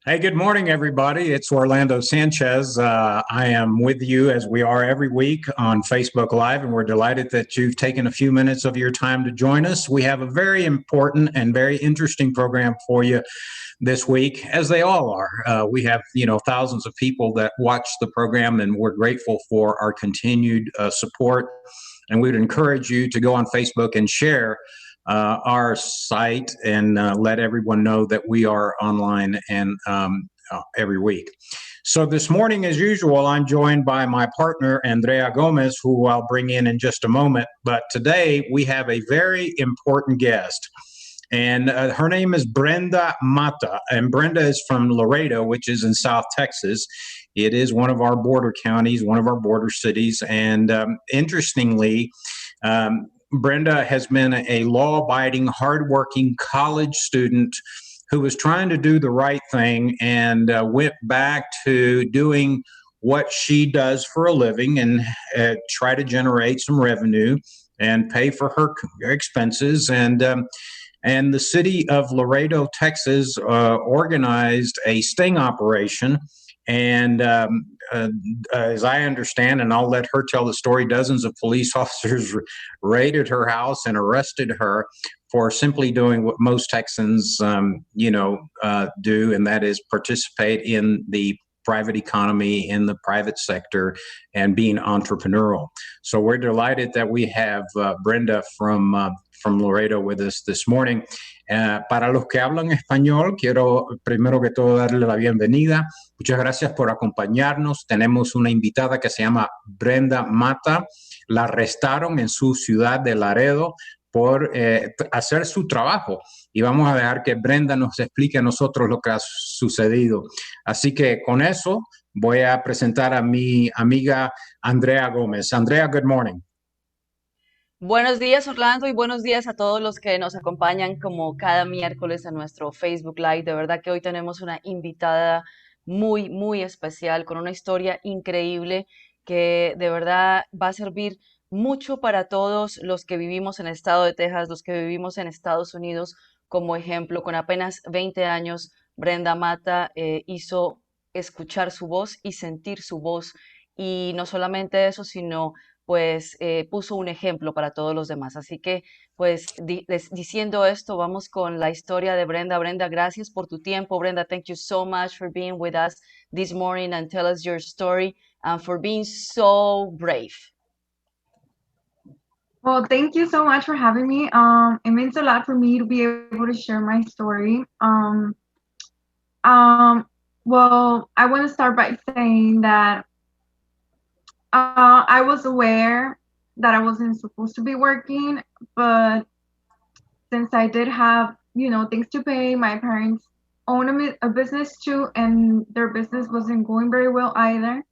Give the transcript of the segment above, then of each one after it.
Hey, good morning, everybody. It's Orlando Sanchez. I am with you as we are every week on Facebook Live, and we're delighted that you've taken a few minutes of your time to join us. We have a very important and very interesting program for you this week, as they all are. We have, thousands of people that watch the program, and we're grateful for our continued support. And we would encourage you to go on Facebook and share our site and let everyone know that we are online and every week. So this morning, as usual, I'm joined by my partner, Andrea Gomez, who I'll bring in just a moment. But today we have a very important guest. And her name is Brenda Mata. And Brenda is from Laredo, which is in South Texas. It is one of our border counties, one of our border cities. And interestingly, Brenda has been a law-abiding, hardworking college student who was trying to do the right thing and went back to doing what she does for a living and try to generate some revenue and pay for her expenses. And the city of Laredo, Texas, organized a sting operation. And as I understand, and I'll let her tell the story, dozens of police officers raided her house and arrested her for simply doing what most Texans, do, and that is participate in the private economy, in the private sector, and being entrepreneurial. So we're delighted that we have Brenda from Laredo with us this morning. Para los que hablan español, quiero primero que todo darle la bienvenida. Muchas gracias por acompañarnos. Tenemos una invitada que se llama Brenda Mata. La arrestaron en su ciudad de Laredo por hacer su trabajo. Y vamos a dejar que Brenda nos explique a nosotros lo que ha sucedido. Así que con eso voy a presentar a mi amiga Andrea Gómez. Andrea, good morning. Buenos días, Orlando, y buenos días a todos los que nos acompañan como cada miércoles en nuestro Facebook Live. De verdad que hoy tenemos una invitada muy, muy especial con una historia increíble que de verdad va a servir mucho para todos los que vivimos en el estado de Texas, los que vivimos en Estados Unidos. Como ejemplo, con apenas 20 años, Brenda Mata hizo escuchar su voz y sentir su voz. Y no solamente eso, sino pues puso un ejemplo para todos los demás. Así que, pues diciendo esto, vamos con la historia de Brenda. Brenda, gracias por tu tiempo. Brenda, thank you so much for being with us this morning and tell us your story and for being so brave. Well, thank you so much for having me. It means a lot for me to be able to share my story. Well, I want to start by saying that I was aware that I wasn't supposed to be working, but since I did have, things to pay, my parents own a business too, and their business wasn't going very well either.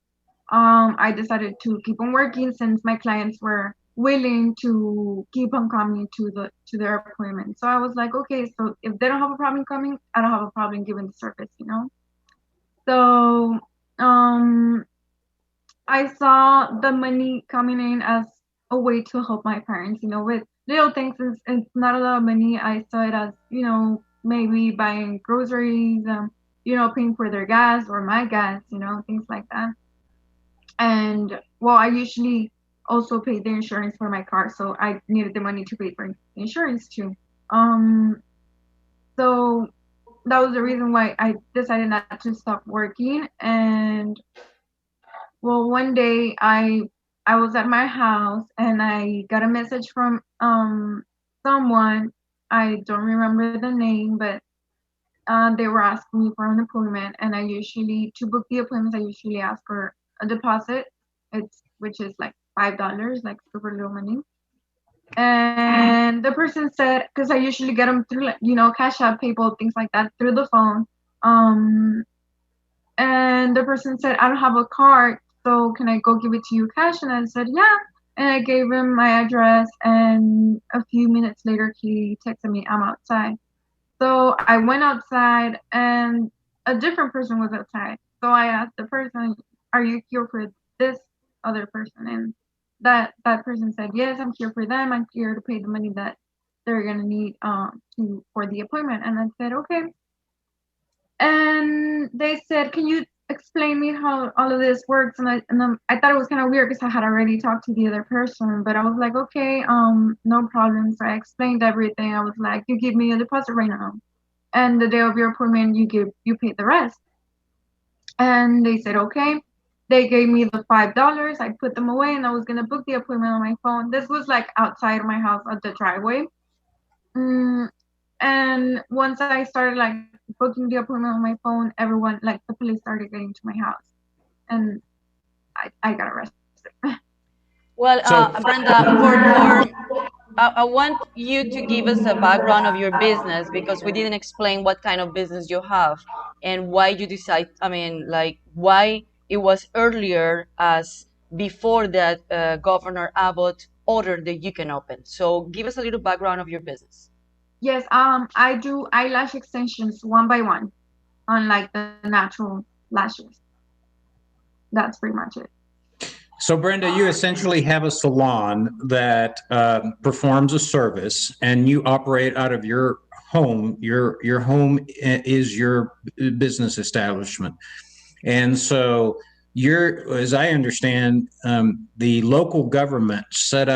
I decided to keep on working since my clients were willing to keep on coming to their appointment. So I was like, okay, so if they don't have a problem coming, I don't have a problem giving the service. So I saw the money coming in as a way to help my parents, with little things. It's not a lot of money. I saw it as, maybe buying groceries, paying for their gas or my gas, things like that. And well, I usually also pay the insurance for my car, so I needed the money to pay for insurance too. Um, so that was the reason why I decided not to stop working. And well, one day I was at my house and I got a message from someone. I don't remember the name, but they were asking me for an appointment, and I usually, to book the appointments, I usually ask for a deposit. Which is like $5, like super little money. And the person said, because I usually get them through, like, Cash App, PayPal, things like that, through the phone. And the person said, I don't have a card, so can I go give it to you cash? And I said, yeah. And I gave him my address, and a few minutes later, he texted me, I'm outside. So I went outside, and a different person was outside. So I asked the person, are you here for this other person? And that person said, yes, I'm here for them. I'm here to pay the money that they're gonna need for the appointment. And I said, okay. And they said, "Can you explain me how all of this works?" And I thought it was kind of weird because I had already talked to the other person, but I was like, "Okay, no problem." So I explained everything. I was like, "You give me a deposit right now, and the day of your appointment, you pay the rest." And they said, "Okay." They gave me the $5. I put them away, and I was gonna book the appointment on my phone. This was like outside my house at the driveway. Mm, and once I started like booking the appointment on my phone, everyone, like the police, started getting to my house, and I got arrested. Well, So, Brenda, I want you to give us a background of your business because we didn't explain what kind of business you have and why you decide, I mean, like why it was earlier as before that Governor Abbott ordered that you can open. So give us a little background of your business. Yes, I do eyelash extensions one by one on like the natural lashes. That's pretty much it. so Brenda, you essentially have a salon that performs a service, and you operate out of your home. Your home is your business establishment, and so as I understand, the local government set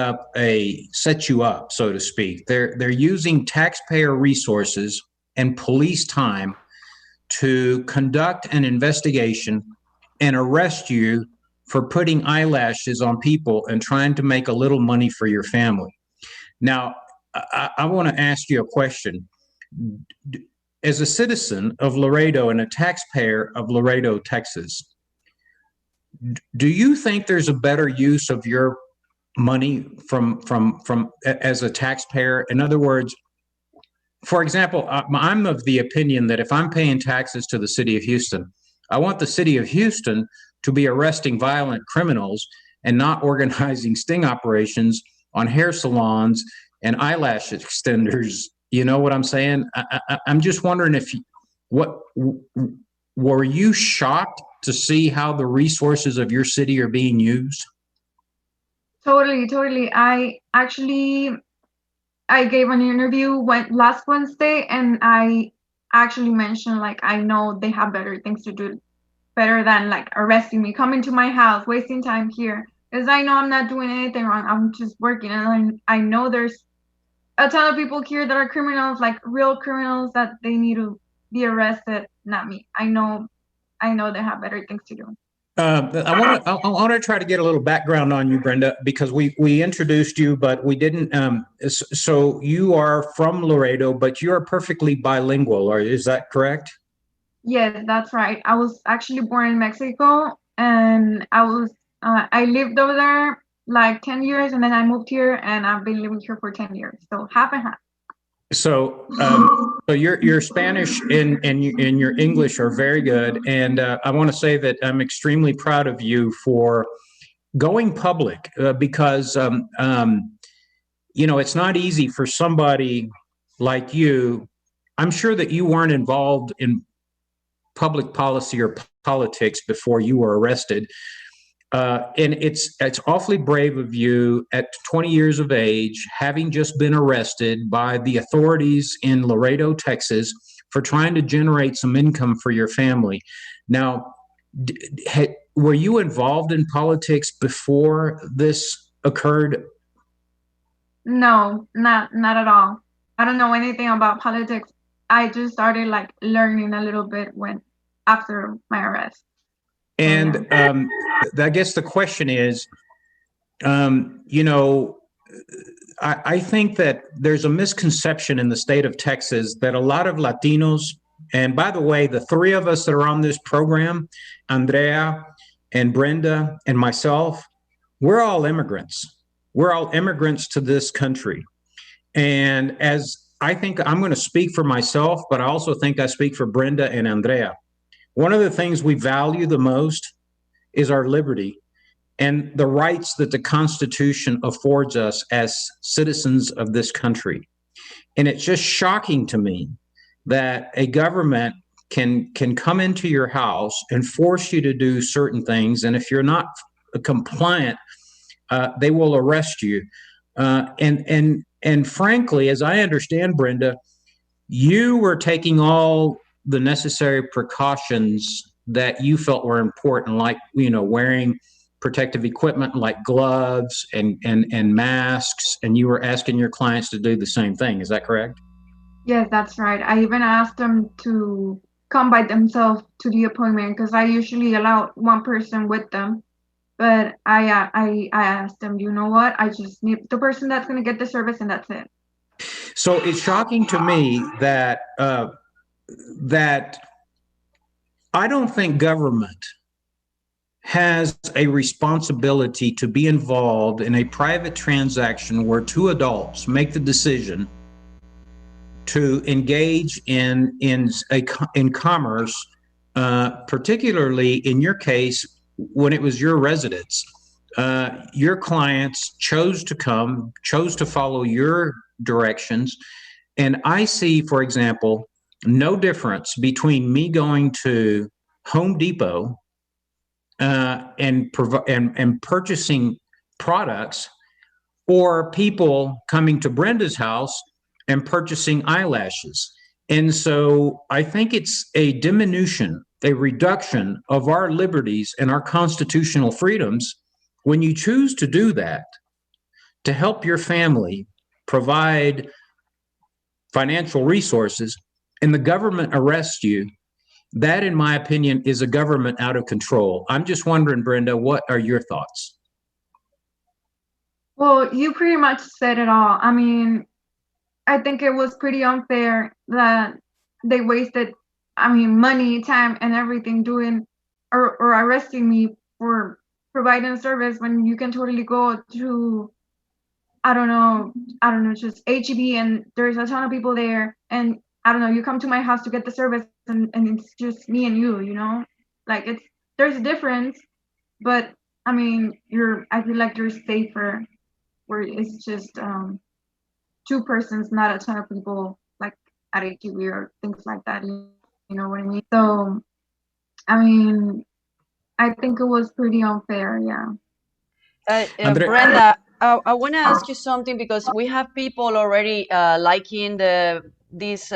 you up, so to speak. They're using taxpayer resources and police time to conduct an investigation and arrest you for putting eyelashes on people and trying to make a little money for your family. Now, I want to ask you a question. As a citizen of Laredo and a taxpayer of Laredo, Texas, do you think there's a better use of your money from as a taxpayer? In other words, for example, I'm of the opinion that if I'm paying taxes to the city of Houston, I want the city of Houston to be arresting violent criminals and not organizing sting operations on hair salons and eyelash extenders. You know what I'm saying? I'm just wondering were you shocked to see how the resources of your city are being used? Totally. I gave an interview last Wednesday, and I actually mentioned like I know they have better things to do, better than like arresting me, coming to my house, wasting time here, because I know I'm not doing anything wrong. I'm just working, and I know there's a ton of people here that are criminals, like real criminals that they need to be arrested, not me. I know they have better things to do. I want to try to get a little background on you, Brenda, because we introduced you, but we didn't. So you are from Laredo, but you are perfectly bilingual. Is that correct? Yes, that's right. I was actually born in Mexico, and I lived over there like 10 years, and then I moved here, and I've been living here for 10 years, so half and half. So, your Spanish and your English are very good, and I want to say that I'm extremely proud of you for going public because it's not easy for somebody like you. I'm sure that you weren't involved in public policy or politics before you were arrested. And it's awfully brave of you at 20 years of age, having just been arrested by the authorities in Laredo, Texas, for trying to generate some income for your family. Now, were you involved in politics before this occurred? No, not at all. I don't know anything about politics. I just started like learning a little bit after my arrest. And I guess the question is, I think that there's a misconception in the state of Texas that a lot of Latinos, and by the way, the three of us that are on this program, Andrea and Brenda and myself, we're all immigrants. We're all immigrants to this country. And as I think I'm going to speak for myself, but I also think I speak for Brenda and Andrea. One of the things we value the most is our liberty and the rights that the Constitution affords us as citizens of this country. And it's just shocking to me that a government can come into your house and force you to do certain things. And if you're not compliant, they will arrest you. And frankly, as I understand, Brenda, you were taking all the necessary precautions that you felt were important, like, wearing protective equipment like gloves and masks, and you were asking your clients to do the same thing. Is that correct? Yes, that's right. I even asked them to come by themselves to the appointment because I usually allow one person with them. But I asked them, you know what? I just need the person that's going to get the service, and that's it. So it's shocking to me that that I don't think government has a responsibility to be involved in a private transaction where two adults make the decision to engage in commerce, particularly in your case when it was your residence. Your clients chose to follow your directions, and I see, for example, no difference between me going to Home Depot and purchasing products, or people coming to Brenda's house and purchasing eyelashes. And so I think it's a reduction of our liberties and our constitutional freedoms when you choose to do that to help your family provide financial resources, and the government arrests you. That, in my opinion, is a government out of control. I'm just wondering, Brenda, what are your thoughts? Well, you pretty much said it all. I mean, I think it was pretty unfair that they wasted, money, time, and everything doing or arresting me for providing a service when you can totally go to, I don't know, just HEB and there's a ton of people there, and I don't know, you come to my house to get the service and it's just me and you know? Like there's a difference, but I feel like you're safer where it's just two persons, not a ton of people like at HEB or things like that. You know what I mean? So, I think it was pretty unfair, yeah. Brenda, I want to ask you something because we have people already liking this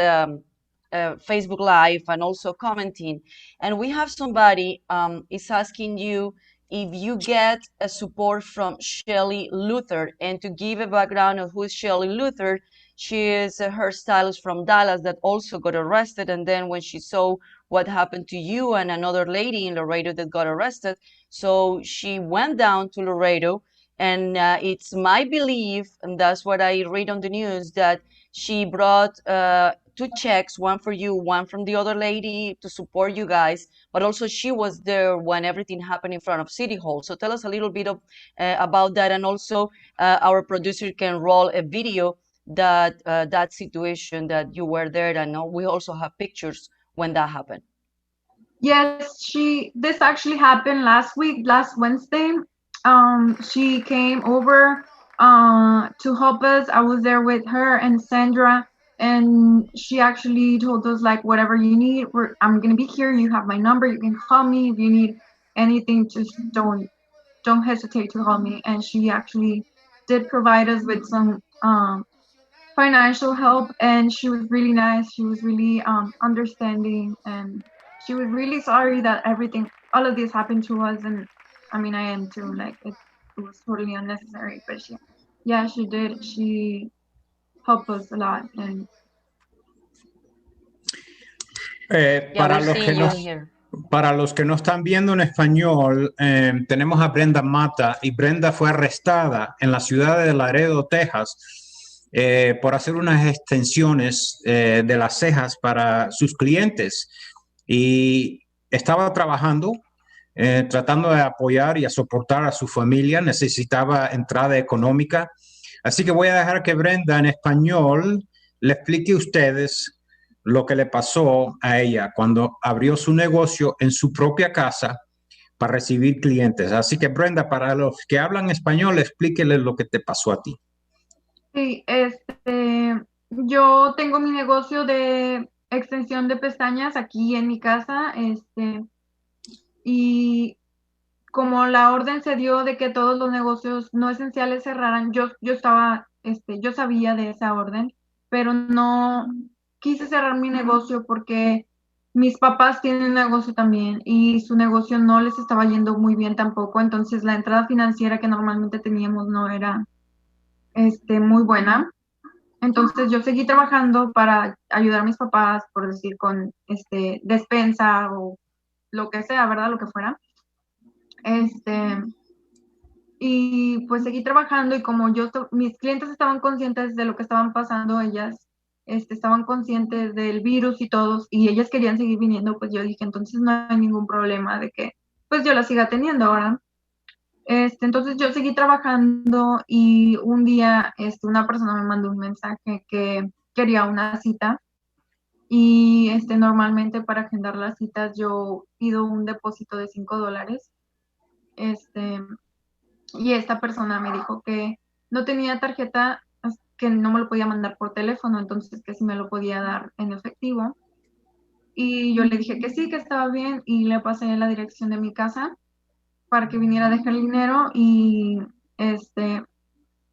Facebook Live and also commenting, and we have somebody is asking you if you get a support from Shelley Luther. And to give a background of who is Shelley Luther, she is a hairstylist from Dallas that also got arrested, and then when she saw what happened to you and another lady in Laredo that got arrested, so she went down to Laredo, and it's my belief, and that's what I read on the news, that she brought two checks, one for you, one from the other lady to support you guys, but also she was there when everything happened in front of City Hall. So tell us a little bit about that, and also our producer can roll a video that situation that you were there, and we also have pictures when that happened. Yes, this actually happened last week, last Wednesday. She came over to help us. I was there with her and Sandra, and she actually told us like, whatever you need, I'm gonna be here. You have my number. You can call me if you need anything. Just don't hesitate to call me. And she actually did provide us with some financial help, and she was really nice. She was really understanding, and she was really sorry that all of this happened to us. And I am too. Like it was totally unnecessary, but she did. She helped us a lot. And para los que no están viendo en español, tenemos a Brenda Mata, y Brenda fue arrestada en la ciudad de Laredo, Texas, por hacer unas extensiones de las cejas para sus clientes, y estaba trabajando, tratando de apoyar y a soportar a su familia. Necesitaba entrada económica, así que voy a dejar que Brenda en español le explique a ustedes lo que le pasó a ella cuando abrió su negocio en su propia casa para recibir clientes. Así que, Brenda, para los que hablan español, explíqueles lo que te pasó a ti. Sí, yo tengo mi negocio de extensión de pestañas aquí en mi casa, y como la orden se dio de que todos los negocios no esenciales cerraran, yo sabía de esa orden, pero no quise cerrar mi negocio porque mis papás tienen un negocio también y su negocio no les estaba yendo muy bien tampoco, entonces la entrada financiera que normalmente teníamos no era muy buena. Entonces yo seguí trabajando para ayudar a mis papás, por decir, con despensa o lo que sea, ¿verdad? Lo que fuera. Y pues seguí trabajando y como mis clientes estaban conscientes de lo que estaban pasando, ellas estaban conscientes del virus y todos, y ellas querían seguir viniendo, pues yo dije, entonces no hay ningún problema de que pues yo la siga teniendo ahora. Entonces yo seguí trabajando y un día una persona me mandó un mensaje que quería una cita y normalmente para agendar las citas yo pido un depósito de $5. Este, y esta persona me dijo que no tenía tarjeta, que no me lo podía mandar por teléfono, entonces que si me lo podía dar en efectivo. Y yo le dije que sí, que estaba bien y le pasé la dirección de mi casa para que viniera a dejar el dinero y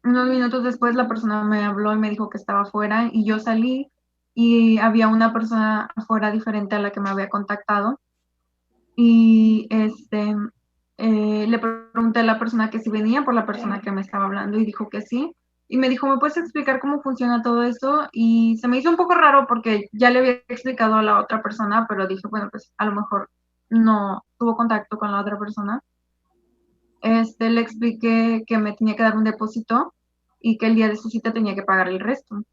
unos minutos después la persona me habló y me dijo que estaba afuera y yo salí y había una persona afuera diferente a la que me había contactado y le pregunté a la persona que si venía por la persona que me estaba hablando y dijo que sí. Y me dijo, ¿me puedes explicar cómo funciona todo esto? Y se me hizo un poco raro porque ya le había explicado a la otra persona, pero dije, bueno, pues a lo mejor no tuvo contacto con la otra persona. Le expliqué que me tenía que dar un depósito y que el día de su cita tenía que pagar el resto.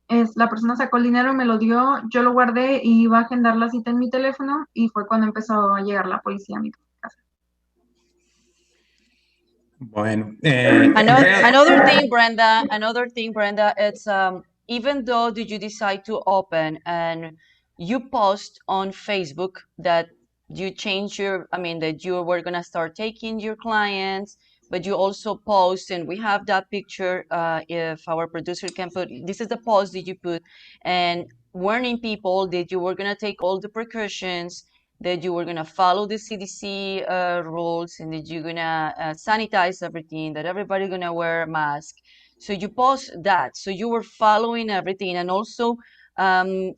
La persona sacó el dinero, me lo dio, yo lo guardé y iba a agendar la cita en mi teléfono y fue cuando empezó a llegar la policía a mi casa. Bueno, Another, Andrea, another thing, Brenda, it's even though did you decide to open and you post on Facebook that you change your, I mean, that you were gonna start taking your clients, but you also post, and we have that picture, if our producer can put, this is the post that you put, and warning people that you were gonna take all the precautions, that you were going to follow the CDC rules and that you're going to sanitize everything, that everybody's going to wear a mask. So you post that. So you were following everything. And also,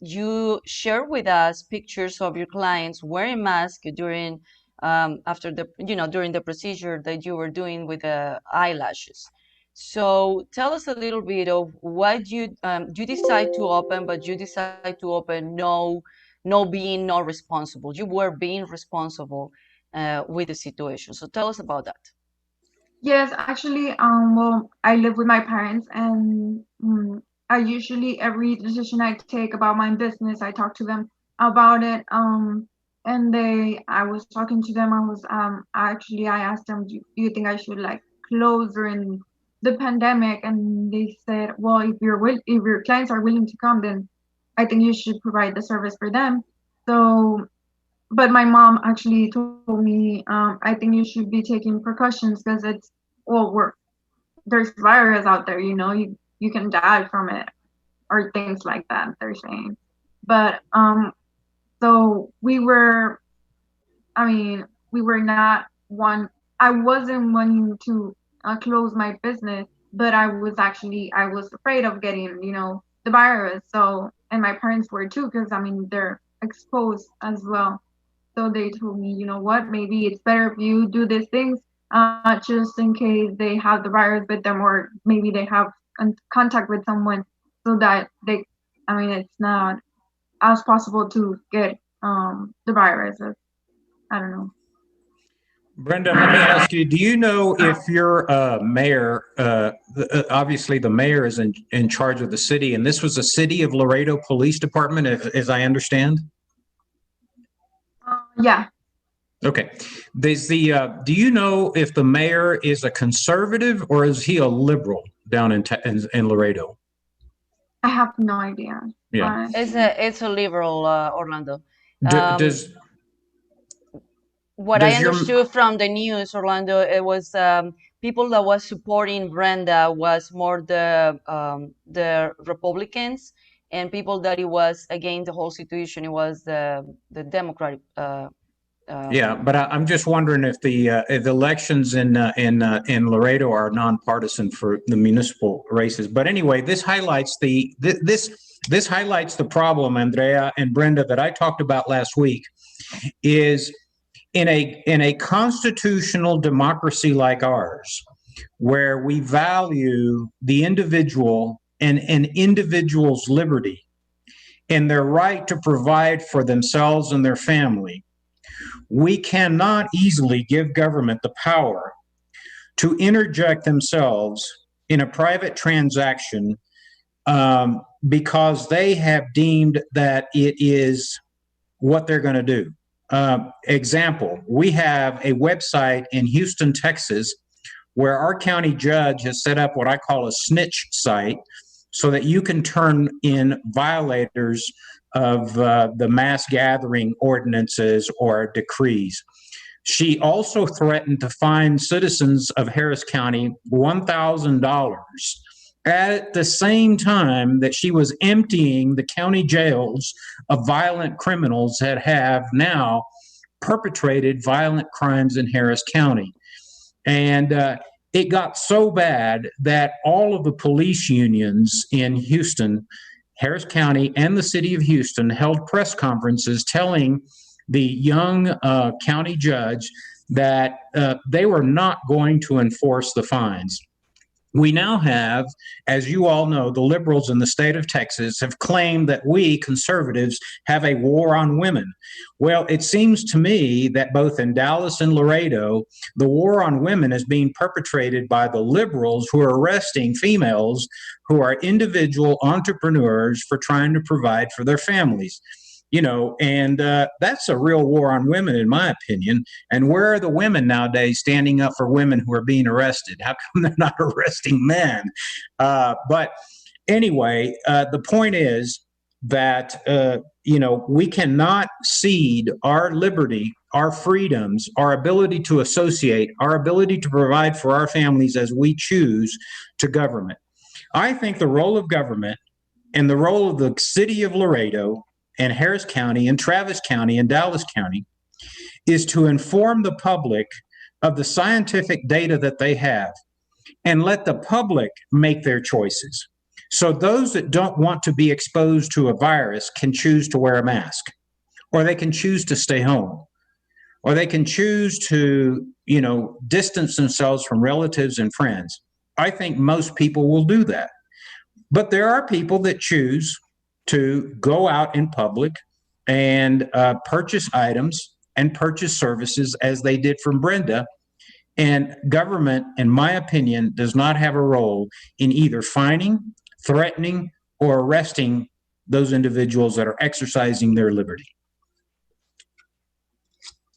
you share with us pictures of your clients wearing masks during after the during the procedure that you were doing with the eyelashes. So tell us a little bit of what you decide to open, but you decide to open no being not responsible. You were being responsible with the situation. So tell us about that. Yes, actually, well, I live with my parents, and I usually every decision I take about my business, I talk to them about it. And I was talking to them. I asked them, do you think I should like close during the pandemic? And they said, well, if your clients are willing to come, then I think you should provide the service for them. So but my mom actually told me, I think you should be taking precautions because there's virus out there, you can die from it or things like that, they're saying. But so we were not one. I wasn't wanting to close my business, but I was afraid of getting, the virus. So, and my parents were too, because they're exposed as well. So they told me, you know what, maybe it's better if you do these things just in case they have the virus with them, or maybe they have contact with someone so that it's not as possible to get the virus. I don't know. Brenda, let me ask you, do you know if your mayor, obviously the mayor is in charge of the city, and this was a City of Laredo Police Department, as I understand? Yeah. Okay. Do you know if the mayor is a conservative or is he a liberal down in Laredo? I have no idea. Yeah. It's a liberal, Orlando. Does What I understood from the news, Orlando, it was people that was supporting Brenda was more the Republicans, and people that it was against the whole situation, it was the Democratic Yeah, but I'm just wondering if the elections in Laredo are nonpartisan for the municipal races. But anyway, this highlights this highlights the problem, Andrea and Brenda, that I talked about last week. Is in a constitutional democracy like ours, where we value the individual and an individual's liberty and their right to provide for themselves and their family, we cannot easily give government the power to interject themselves in a private transaction because they have deemed that it is what they're going to do. Example, we have a website in Houston, Texas, where our county judge has set up what I call a snitch site so that you can turn in violators of the mass gathering ordinances or decrees. She also threatened to fine citizens of Harris County $1,000 at the same time that she was emptying the county jails of violent criminals that have now perpetrated violent crimes in Harris County. And it got so bad that all of the police unions in Houston, Harris County, and the city of Houston held press conferences telling the young county judge that they were not going to enforce the fines. We now have, as you all know, the liberals in the state of Texas have claimed that we conservatives have a war on women. Well, it seems to me that both in Dallas and Laredo, the war on women is being perpetrated by the liberals who are arresting females who are individual entrepreneurs for trying to provide for their families. You know, and that's a real war on women, in my opinion. And where are the women nowadays standing up for women who are being arrested? How come they're not arresting men? But anyway, the point is that, you know, we cannot cede our liberty, our freedoms, our ability to associate, our ability to provide for our families as we choose to government. I think the role of government and the role of the city of Laredo and Harris County and Travis County and Dallas County is to inform the public of the scientific data that they have and let the public make their choices. So those that don't want to be exposed to a virus can choose to wear a mask, or they can choose to stay home, or they can choose to, you know, distance themselves from relatives and friends. I think most people will do that. But there are people that choose to go out in public and purchase items and purchase services as they did from Brenda. And government, in my opinion, does not have a role in either fining, threatening, or arresting those individuals that are exercising their liberty.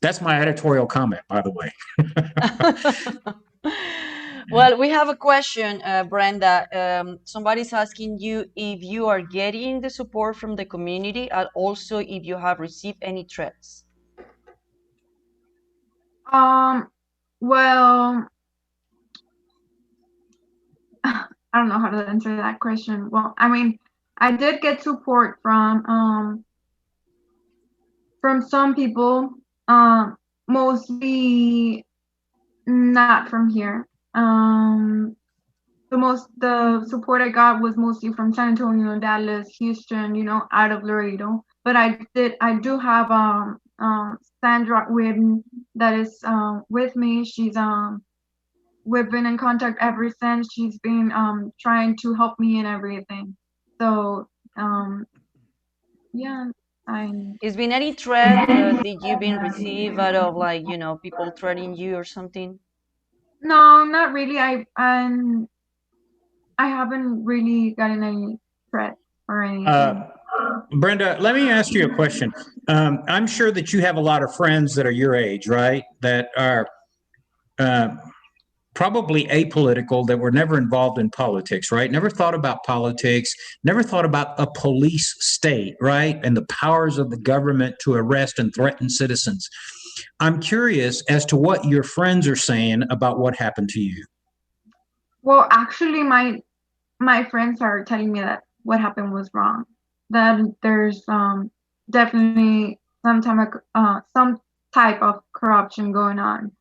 That's my editorial comment, by the way. Well, we have a question, Brenda. Somebody's asking you if you are getting the support from the community and also if you have received any threats. Well, I don't know how to answer that question. Well, I mean, I did get support from some people, mostly not from here. The support I got was mostly from San Antonio, Dallas, Houston, you know, out of Laredo. But I do have Sandra Whidden that is with me. She's we've been in contact ever since. She's been trying to help me and everything. So yeah. Has been any threat did you been received out of, like, you know, people threatening you or something? No, not really. I haven't really gotten any threat or anything. Brenda, let me ask you a question. I'm sure that you have a lot of friends that are your age, right? That are probably apolitical, that were never involved in politics, right? Never thought about politics, never thought about a police state, right? And the powers of the government to arrest and threaten citizens. I'm curious as to what your friends are saying about what happened to you. Well, actually, my friends are telling me that what happened was wrong. That there's definitely some type of corruption going on.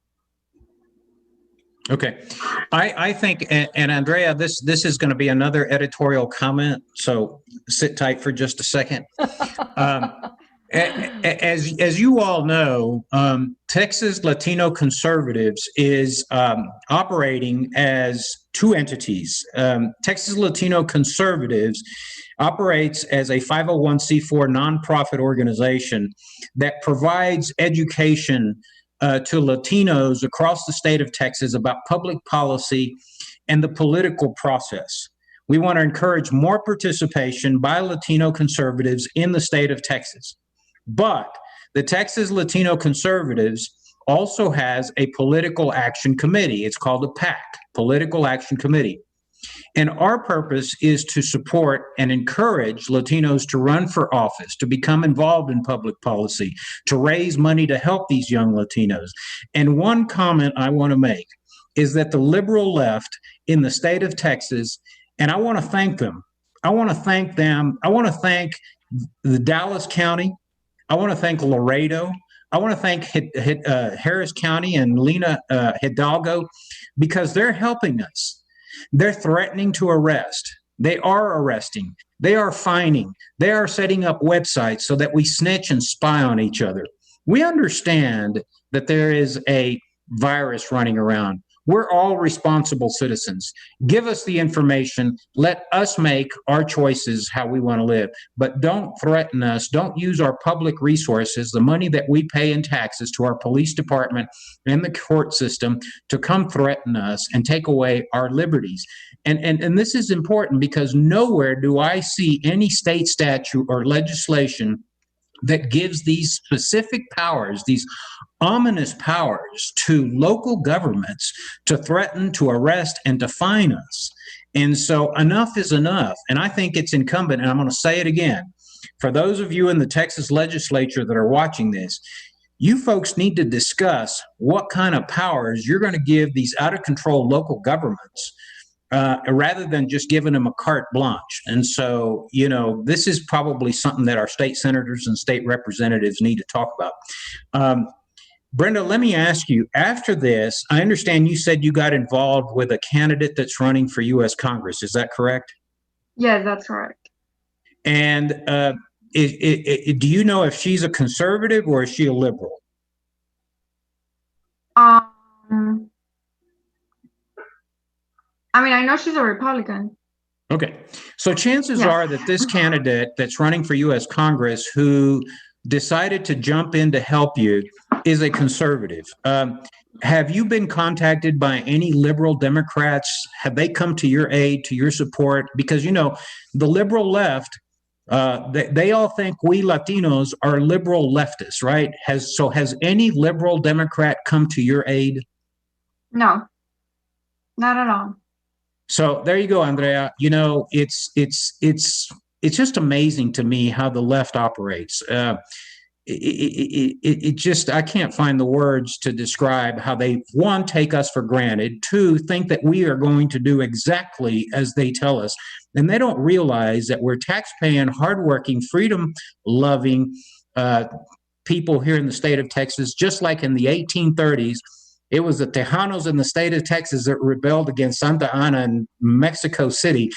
Okay. I think, and Andrea, this is going to be another editorial comment, so sit tight for just a second. As you all know, Texas Latino Conservatives is operating as two entities. Texas Latino Conservatives operates as a 501c4 nonprofit organization that provides education to Latinos across the state of Texas about public policy and the political process. We want to encourage more participation by Latino conservatives in the state of Texas. But the Texas Latino Conservatives also has a political action committee. It's called a PAC, Political Action Committee. And our purpose is to support and encourage Latinos to run for office, to become involved in public policy, to raise money to help these young Latinos. And one comment I want to make is that the liberal left in the state of Texas, and I want to thank them. I want to thank them. I want to thank the Dallas County. I want to thank Laredo. I want to thank Harris County and Lena Hidalgo, because they're helping us. They're threatening to arrest. They are arresting. They are fining. They are setting up websites so that we snitch and spy on each other. We understand that there is a virus running around. We're all responsible citizens. Give us the information. Let us make our choices how we want to live. But don't threaten us. Don't use our public resources, the money that we pay in taxes to our police department and the court system, to come threaten us and take away our liberties. And this is important because nowhere do I see any state statute or legislation that gives these specific powers, these ominous powers to local governments to threaten, to arrest, and to fine us. And so enough is enough. And I think it's incumbent, and I'm going to say it again, for those of you in the Texas legislature that are watching this, you folks need to discuss what kind of powers you're going to give these out-of-control local governments, rather than just giving them a carte blanche. And so, this is probably something that our state senators and state representatives need to talk about. Brenda, let me ask you, after this, I understand you said you got involved with a candidate that's running for U.S. Congress. Is that correct? Yes, that's correct. And do you know if she's a conservative or is she a liberal? I know she's a Republican. Okay. So chances are that this candidate that's running for U.S. Congress who decided to jump in to help you is a conservative. Have you been contacted by any liberal Democrats? Have they come to your aid, to your support? Because, the liberal left, they all think we Latinos are liberal leftists, right? Has any liberal Democrat come to your aid? No, not at all. So there you go, Andrea. It's just amazing to me how the left operates. It just, I can't find the words to describe how they, one, take us for granted, two, think that we are going to do exactly as they tell us. And they don't realize that we're tax-paying, hardworking, freedom-loving people here in the state of Texas, just like in the 1830s. It was the Tejanos in the state of Texas that rebelled against Santa Ana and Mexico City.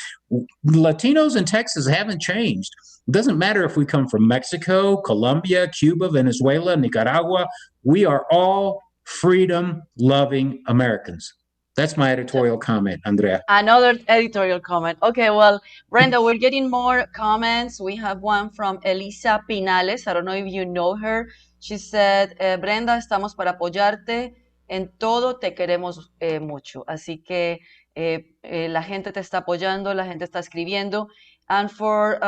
Latinos in Texas haven't changed. It doesn't matter if we come from Mexico, Colombia, Cuba, Venezuela, Nicaragua. We are all freedom-loving Americans. That's my editorial comment, Andrea. Another editorial comment. Okay, well, Brenda, we're getting more comments. We have one from Elisa Pinales. I don't know if you know her. She said, Brenda, estamos para apoyarte. En todo te queremos mucho. Así que la gente te está apoyando, la gente está escribiendo. And for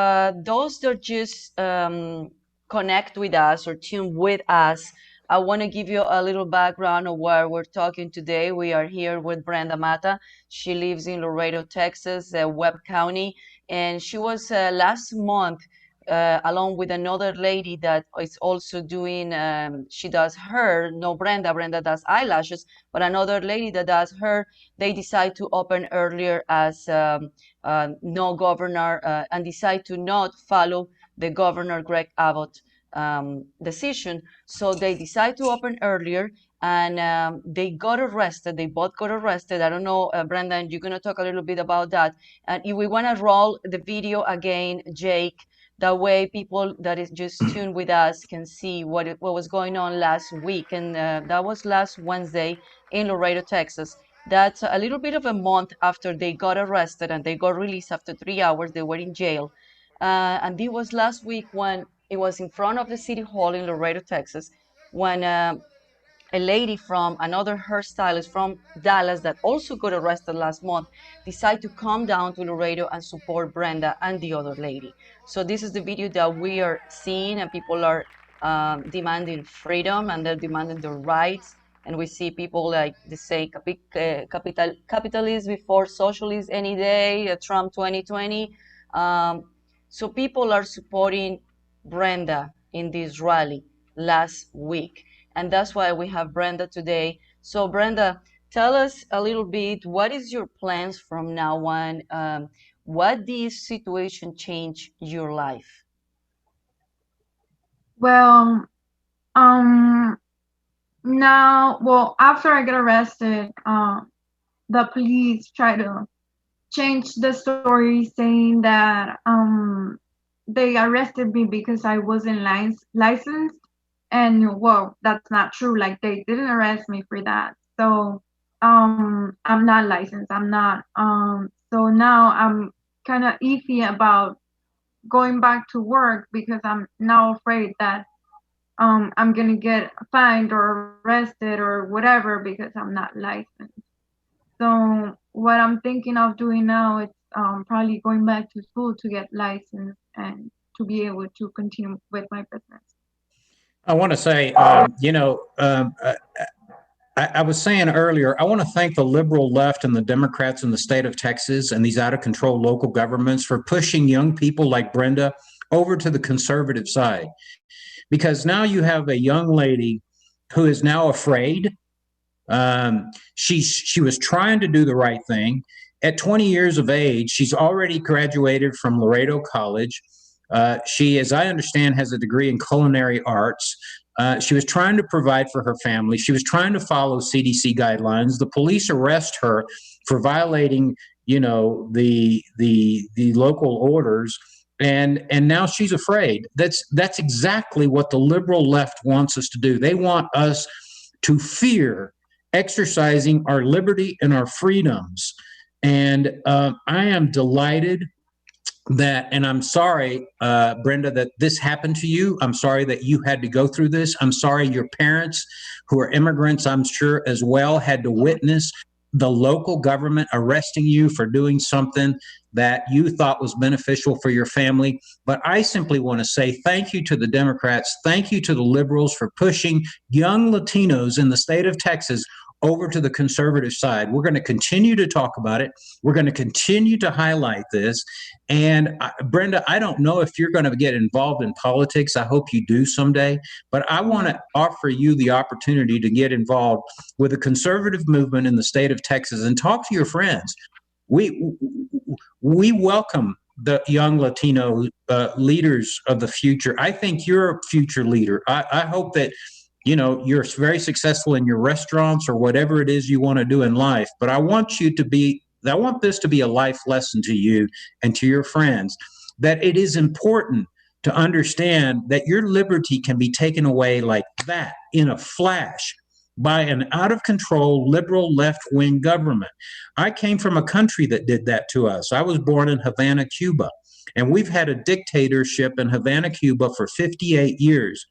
those that just connect with us or tune with us, I want to give you a little background of where we're talking today. We are here with Brenda Mata. She lives in Laredo, Texas, Webb County. And she was last month along with another lady that is also doing, she does hair, no Brenda does eyelashes, but another lady that does hair, they decide to open earlier as no governor and decide to not follow the governor Greg Abbott decision. So they decide to open earlier, and they got arrested. They both got arrested. I don't know, Brenda, you're going to talk a little bit about that. And if we want to roll the video again, Jake, that way people that is just tuned with us can see what was going on last week. And that was last Wednesday in Laredo, Texas. That's a little bit of a month after they got arrested and they got released after 3 hours. They were in jail. And it was last week when it was in front of the city hall in Laredo, Texas, when a lady from another hairstylist from Dallas that also got arrested last month decided to come down to Laredo and support Brenda and the other lady. So this is the video that we are seeing, and people are demanding freedom and they're demanding their rights. And we see people like they say capitalist before socialist any day, Trump 2020. So people are supporting Brenda in this rally last week. And that's why we have Brenda today. So Brenda, tell us a little bit, what is your plans from now on? What this situation change your life? Well, now, well, after I get arrested, the police try to change the story, saying that they arrested me because I wasn't licensed. And well, that's not true. Like, they didn't arrest me for that. So I'm not licensed. I'm not. So now I'm kind of iffy about going back to work because I'm now afraid that I'm gonna get fined or arrested or whatever because I'm not licensed. So what I'm thinking of doing now is probably going back to school to get licensed and to be able to continue with my business. I want to say, I was saying earlier, I want to thank the liberal left and the Democrats in the state of Texas and these out of control local governments for pushing young people like Brenda over to the conservative side. Because now you have a young lady who is now afraid. She was trying to do the right thing. At 20 years of age, she's already graduated from Laredo College. She, as I understand, has a degree in culinary arts. She was trying to provide for her family. She was trying to follow CDC guidelines. The police arrest her for violating, the local orders, and now she's afraid. That's exactly what the liberal left wants us to do. They want us to fear exercising our liberty and our freedoms. And I am delighted that, and I'm sorry, Brenda, that this happened to you. I'm sorry that you had to go through this. I'm sorry your parents, who are immigrants, I'm sure as well, had to witness the local government arresting you for doing something that you thought was beneficial for your family. But I simply want to say thank you to the Democrats, thank you to the liberals for pushing young Latinos in the state of Texas over to the conservative side. We're going to continue to talk about it. We're going to continue to highlight this. And Brenda, I don't know if you're going to get involved in politics. I hope you do someday. But I want to offer you the opportunity to get involved with the conservative movement in the state of Texas and talk to your friends. We welcome the young Latino leaders of the future. I think you're a future leader. I hope that you're very successful in your restaurants or whatever it is you want to do in life. But I want this to be a life lesson to you and to your friends, that it is important to understand that your liberty can be taken away like that in a flash by an out of control liberal left-wing government. I came from a country that did that to us. I was born in Havana, Cuba, and we've had a dictatorship in Havana, Cuba for 58 years.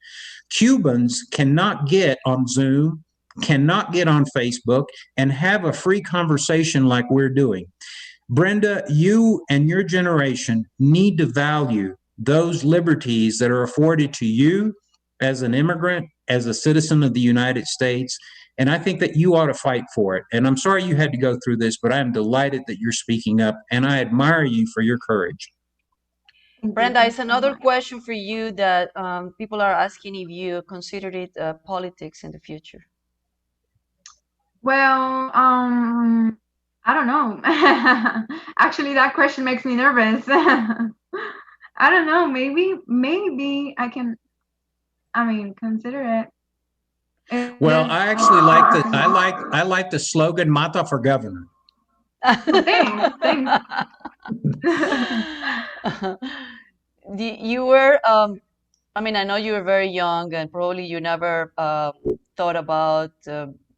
Cubans cannot get on Zoom, cannot get on Facebook and have a free conversation like we're doing. Brenda, you and your generation need to value those liberties that are afforded to you as an immigrant, as a citizen of the United States. And I think that you ought to fight for it. And I'm sorry you had to go through this, but I'm delighted that you're speaking up, and I admire you for your courage. Brenda, it's another question for you that people are asking if you considered it politics in the future. Well, I don't know. Actually, that question makes me nervous. I don't know. Maybe I can. I mean, consider it. Well, I actually like the I like the slogan "Mata for governor." Thanks. You were, I mean, I know you were very young and probably you never thought about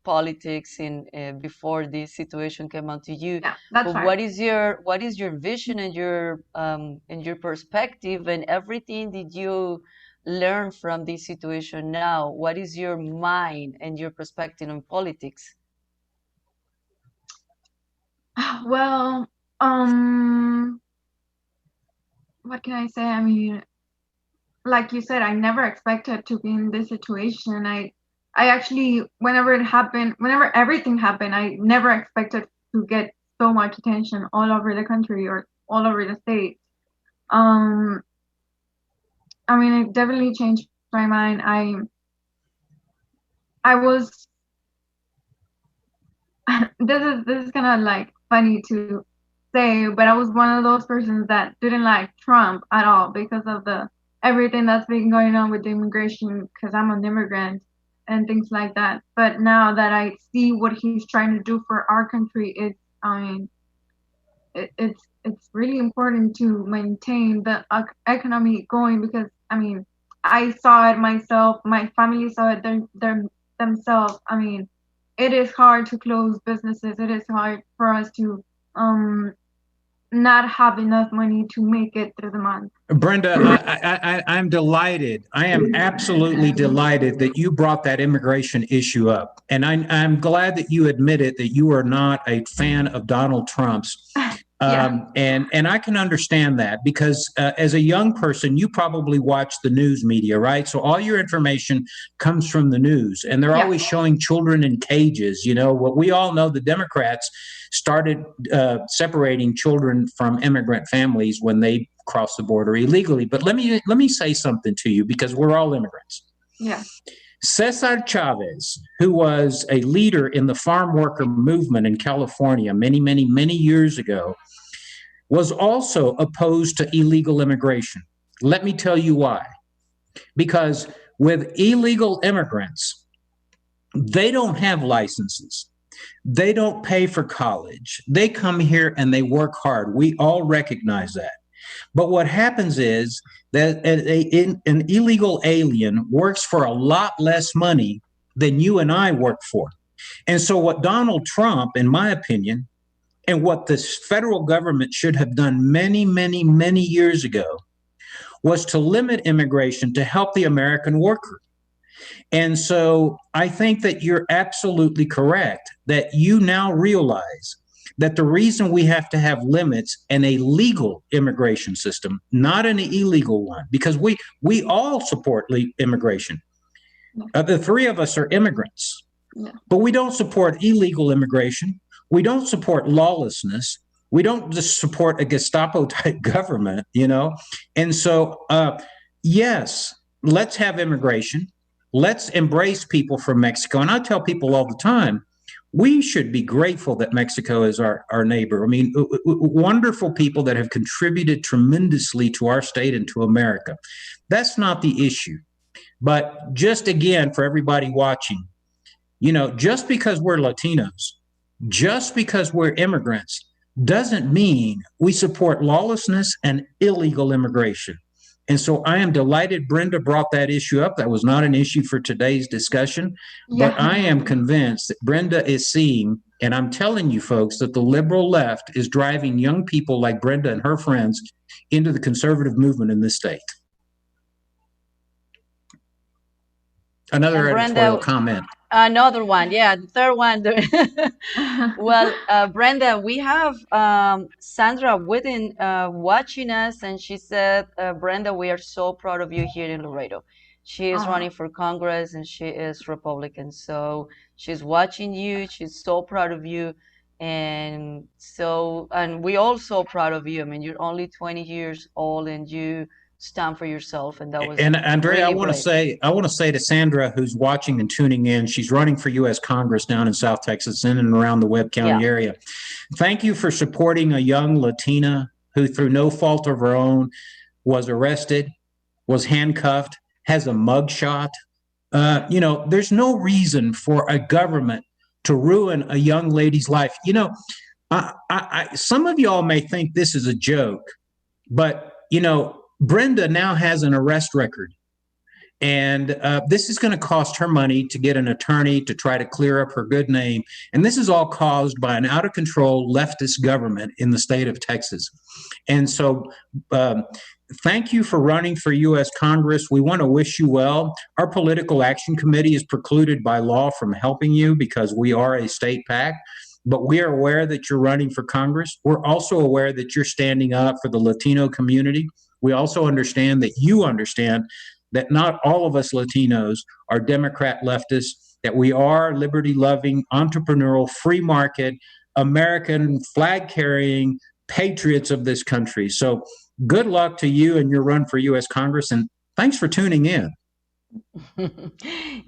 politics in before this situation came onto you. Yeah, that's But right. what is your vision and your perspective and everything did you learn from this situation now? What is your mind and your perspective on politics? Well, what can I say? I mean, like you said, I never expected to be in this situation. I actually, whenever everything happened, I never expected to get so much attention all over the country or all over the state. Um, I mean, it definitely changed my mind. I was, this is kind of like funny to say, but I was one of those persons that didn't like Trump at all because of the everything that's been going on with the immigration, because I'm an immigrant and things like that. But now that I see what he's trying to do for our country, I mean, it's really important to maintain the economy going because I mean, I saw it myself, my family saw it themselves. I mean, it is hard to close businesses. It is hard for us to um not have enough money to make it through the month. Brenda, I'm delighted. I am absolutely delighted that you brought that immigration issue up. And I'm glad that you admitted that you are not a fan of Donald Trump's. Yeah. And I can understand that because as a young person, you probably watch the news media, right? So all your information comes from the news, and they're Yeah. always showing children in cages. You know, what we all know, the Democrats started separating children from immigrant families when they crossed the border illegally. But let me say something to you because we're all immigrants. Yeah. Cesar Chavez, who was a leader in the farm worker movement in California many years ago, was also opposed to illegal immigration. Let me tell you why. Because with illegal immigrants, they don't have licenses. They don't pay for college. They come here and they work hard. We all recognize that. But what happens is that an illegal alien works for a lot less money than you and I work for. And so, what Donald Trump, in my opinion, and what the federal government should have done many years ago was to limit immigration to help the American worker. And so I think that you're absolutely correct that you now realize that the reason we have to have limits and a legal immigration system, not an illegal one, because we all support immigration. The three of us are immigrants, but we don't support illegal immigration. We don't support lawlessness. We don't just support a Gestapo type government, you know? And so, yes, let's have immigration. Let's embrace people from Mexico. And I tell people all the time, we should be grateful that Mexico is our neighbor. I mean, wonderful people that have contributed tremendously to our state and to America. That's not the issue. But just again, for everybody watching, you know, just because we're Latinos, just because we're immigrants, doesn't mean we support lawlessness and illegal immigration. And so I am delighted Brenda brought that issue up. That was not an issue for today's discussion, but I am convinced that Brenda is seeing, and I'm telling you folks, that the liberal left is driving young people like Brenda and her friends into the conservative movement in this state. Another editorial comment. Another one, yeah, the third one. Well, Brenda, we have Sandra Whitten watching us, and she said, Brenda, we are so proud of you here in Laredo. She is running for Congress, and she is Republican. So she's watching you. She's so proud of you. And we all so proud of you. I mean, you're only 20 years old, and you stand for yourself, and that was Andrea, really I want to say to Sandra, who's watching and tuning in, she's running for U.S. Congress down in South Texas, in and around the Webb County area. Thank you for supporting a young Latina who, through no fault of her own, was arrested, was handcuffed, has a mugshot. There's no reason for a government to ruin a young lady's life. Some of y'all may think this is a joke, but Brenda now has an arrest record. And this is going to cost her money to get an attorney to try to clear up her good name. And this is all caused by an out of control leftist government in the state of Texas. And so thank you for running for U.S. Congress. We want to wish you well. Our political action committee is precluded by law from helping you because we are a state PAC. But we are aware that you're running for Congress. We're also aware that you're standing up for the Latino community. We also understand that you understand that not all of us Latinos are Democrat leftists, that we are liberty-loving, entrepreneurial, free market, American flag-carrying patriots of this country. So good luck to you and your run for U.S. Congress, and thanks for tuning in.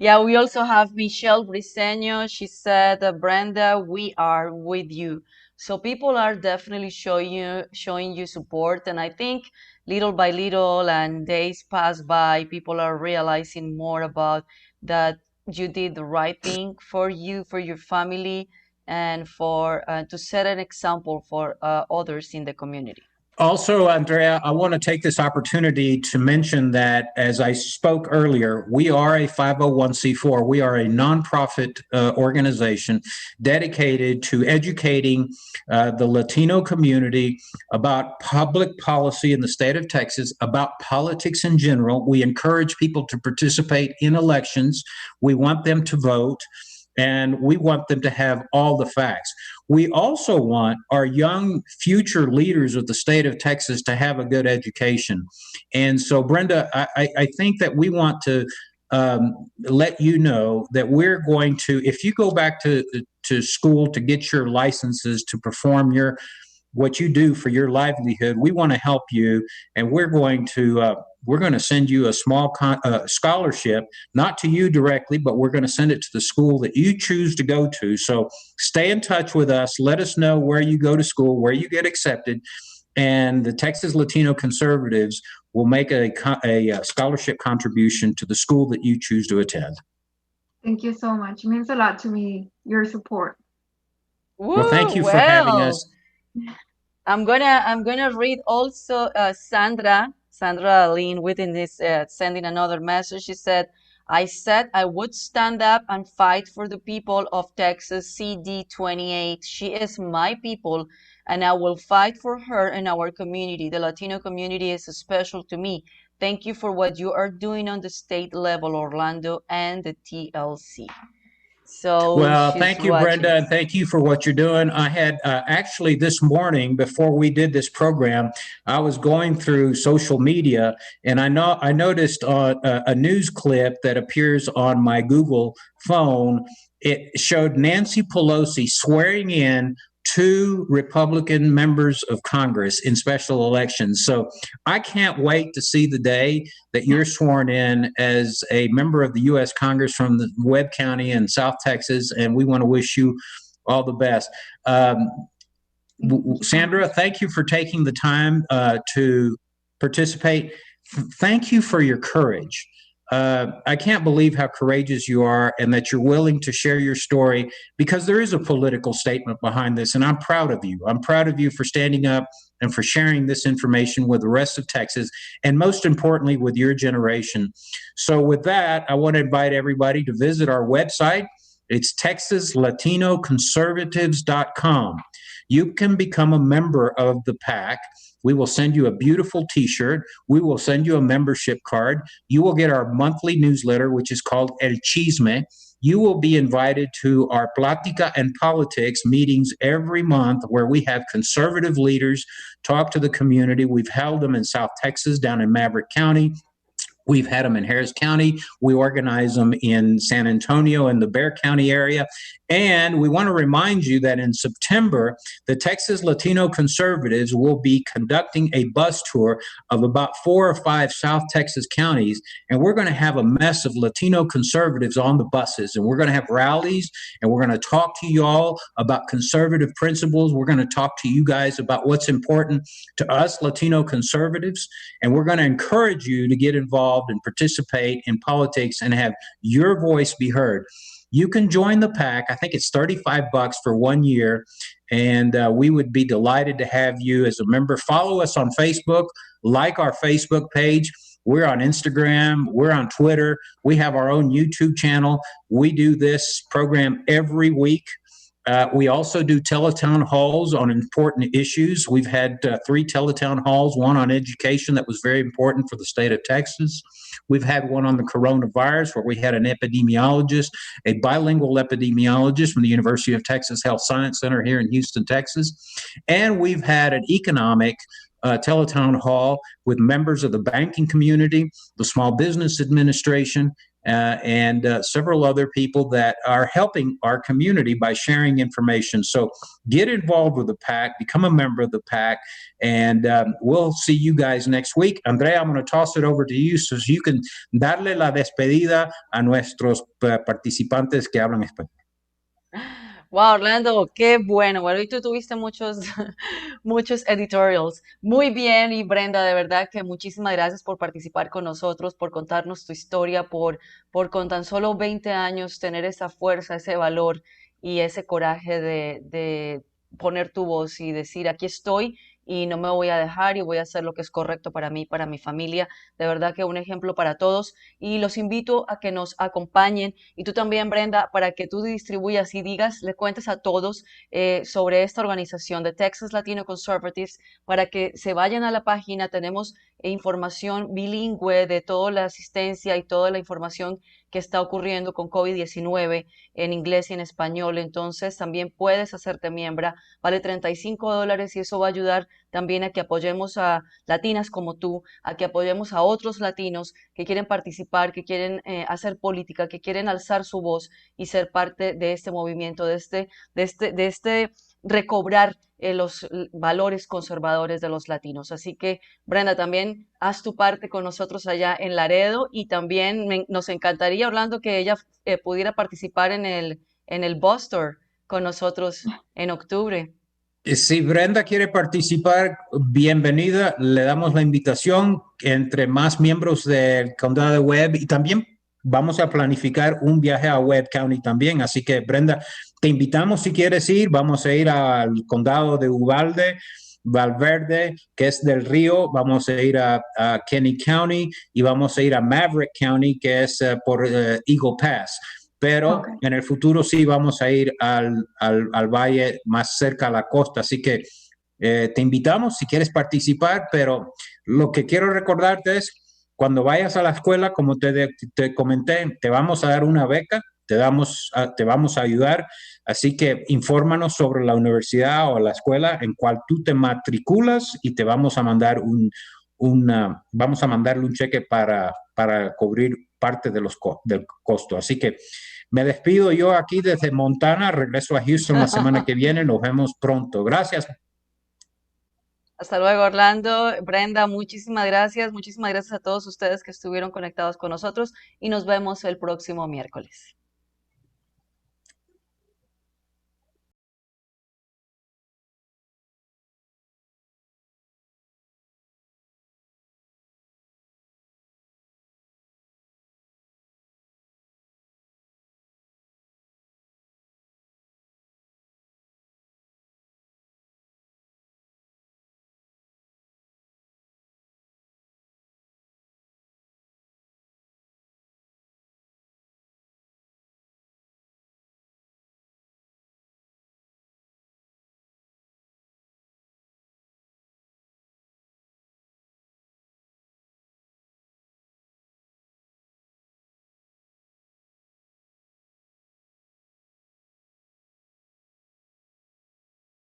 Yeah, we also have Michelle Briseño. She said, Brenda, we are with you. So people are definitely showing you support. And I think little by little and days pass by, people are realizing more about that you did the right thing for you, for your family, and for to set an example for others in the community. Also, Andrea, I want to take this opportunity to mention that, as I spoke earlier, we are a 501c4. We are a nonprofit organization dedicated to educating the Latino community about public policy in the state of Texas, about politics in general. We encourage people to participate in elections. We want them to vote, and we want them to have all the facts. We also want our young future leaders of the state of Texas to have a good education. And so, Brenda, I think that we want to let you know that we're going to, if you go back to school to get your licenses to perform what you do for your livelihood, we want to help you, and we're going to send you a small scholarship, not to you directly, but we're going to send it to the school that you choose to go to. So stay in touch with us. Let us know where you go to school, where you get accepted, and the Texas Latino Conservatives will make a scholarship contribution to the school that you choose to attend. Thank you so much. It means a lot to me, your support. Well, thank you for having us. I'm gonna read also Sandra Lynn within this sending another message. She said, I said I would stand up and fight for the people of Texas CD 28. She is my people, and I will fight for her and our community. The Latino community is special to me. Thank you for what you are doing on the state level, Orlando, and the TLC. So, well, thank you, Brenda, and thank you for what you're doing. I had actually this morning, before we did this program, I was going through social media, and I noticed a news clip that appears on my Google phone. It showed Nancy Pelosi swearing in 2 Republican members of Congress in special elections. So I can't wait to see the day that you're sworn in as a member of the U.S. Congress from the Webb County in South Texas, and we want to wish you all the best. Sandra, thank you for taking the time to participate. Thank you for your courage. I can't believe how courageous you are and that you're willing to share your story, because there is a political statement behind this, and I'm proud of you. I'm proud of you for standing up and for sharing this information with the rest of Texas, and most importantly, with your generation. So with that, I want to invite everybody to visit our website. It's TexasLatinoConservatives.com. You can become a member of the PAC. We will send you a beautiful T-shirt. We will send you a membership card. You will get our monthly newsletter, which is called El Chisme. You will be invited to our Plática and Politics meetings every month, where we have conservative leaders talk to the community. We've held them in South Texas, down in Maverick County. We've had them in Harris County. We organize them in San Antonio and the Bexar County area. And we want to remind you that in September, the Texas Latino Conservatives will be conducting a bus tour of about 4 or 5 South Texas counties. And we're going to have a mess of Latino conservatives on the buses. And we're going to have rallies, and we're going to talk to you all about conservative principles. We're going to talk to you guys about what's important to us Latino conservatives. And we're going to encourage you to get involved involved and participate in politics and have your voice be heard, you can join the PAC. I think it's $35 for 1 year, and we would be delighted to have you as a member. Follow us on Facebook, like our Facebook page. We're on Instagram. We're on Twitter. We have our own YouTube channel. We do this program every week. We also do teletown halls on important issues. We've had 3 teletown halls, one on education that was very important for the state of Texas. We've had one on the coronavirus where we had an epidemiologist, a bilingual epidemiologist from the University of Texas Health Science Center here in Houston, Texas. And we've had an economic teletown hall with members of the banking community, the Small Business Administration, and several other people that are helping our community by sharing information. So get involved with the PAC, become a member of the PAC, and we'll see you guys next week. Andrea, I'm going to toss it over to you so you can darle la despedida a nuestros participantes que hablan español. Wow, Orlando, qué bueno. Bueno, y tú tuviste muchos, muchos editorials. Muy bien, y Brenda, de verdad que muchísimas gracias por participar con nosotros, por contarnos tu historia, por con tan solo 20 años tener esa fuerza, ese valor y ese coraje de poner tu voz y decir, aquí estoy y no me voy a dejar y voy a hacer lo que es correcto para mí, para mi familia. De verdad que un ejemplo para todos. Y los invito a que nos acompañen y tú también, Brenda, para que tú distribuyas y digas, le cuentes a todos sobre esta organización de Texas Latino Conservatives para que se vayan a la página. Tenemos información bilingüe de toda la asistencia y toda la información que está ocurriendo con COVID-19 en inglés y en español. Entonces también puedes hacerte miembro. Vale $35 y eso va a ayudar también a que apoyemos a latinas como tú, a que apoyemos a otros latinos que quieren participar, que quieren hacer política, que quieren alzar su voz y ser parte de este movimiento, de este recobrar los valores conservadores de los latinos. Así que, Brenda, también haz tu parte con nosotros allá en Laredo y también nos encantaría, Orlando, que ella pudiera participar en el Bus Tour con nosotros en octubre. Si Brenda quiere participar, bienvenida. Le damos la invitación entre más miembros del condado de Webb y también vamos a planificar un viaje a Webb County también. Así que, Brenda, te invitamos si quieres ir. Vamos a ir al condado de Uvalde, Valverde, que es del Río. Vamos a ir a Kenny County y vamos a ir a Maverick County, que es por Eagle Pass. Pero en el futuro sí vamos a ir al valle más cerca a la costa. Así que te invitamos si quieres participar, pero lo que quiero recordarte es, cuando vayas a la escuela, como te comenté, te vamos a dar una beca, te vamos a ayudar. Así que infórmanos sobre la universidad o la escuela en cual tú te matriculas y te vamos a mandar vamos a mandarle un cheque para cubrir parte de del costo. Así que me despido yo aquí desde Montana, regreso a Houston la semana que viene, nos vemos pronto. Gracias. Hasta luego, Orlando. Brenda, muchísimas gracias. Muchísimas gracias a todos ustedes que estuvieron conectados con nosotros y nos vemos el próximo miércoles.